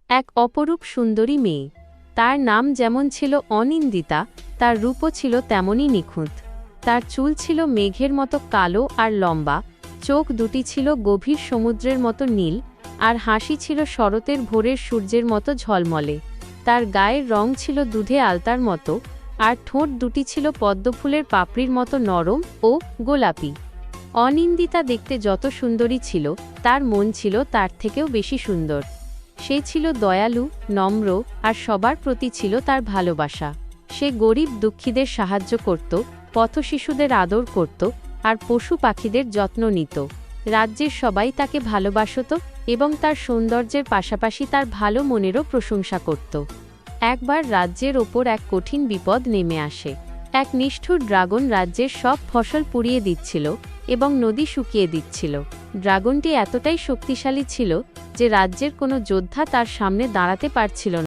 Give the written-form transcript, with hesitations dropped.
এক অপরূপ সুন্দরী মেয়ে। তার নাম যেমন ছিল অনিন্দিতা, তার রূপও ছিল তেমনই নিখুঁত। তার চুল ছিল মেঘের মতো কালো আর লম্বা, চোখ দুটি ছিল গভীর সমুদ্রের মতো নীল, আর হাসি ছিল শরতের ভোরের সূর্যের মতো ঝলমলে। তার গায়ের রং ছিল দুধে আলতার মতো, আর ঠোঁট দুটি ছিল পদ্মফুলের পাপড়ির মতো নরম ও গোলাপি। অনিন্দিতা দেখতে যত সুন্দরী ছিল, তার মন ছিল তার থেকেও বেশি সুন্দর। সে ছিল দয়ালু, নম্র, আর সবার প্রতি ছিল তার ভালোবাসা। সে গরিব দুঃখীদের সাহায্য করত, পথশিশুদের আদর করত, আর পশু পাখিদের যত্ন নিত। রাজ্যের সবাই তাকে ভালোবাসত এবং তার সৌন্দর্যের পাশাপাশি তার ভালো মনেরও প্রশংসা করত। একবার রাজ্যের ওপর এক কঠিন বিপদ নেমে আসে। এক নিষ্ঠুর ড্রাগন রাজ্যের সব ফসল পুড়িয়ে দিচ্ছিল এবং নদী শুকিয়ে দিচ্ছিল। ড্রাগনটি এতটাই শক্তিশালী ছিল যে রাজ্যের কোনো যোদ্ধা তার সামনে দাঁড়াতে পারছিল না।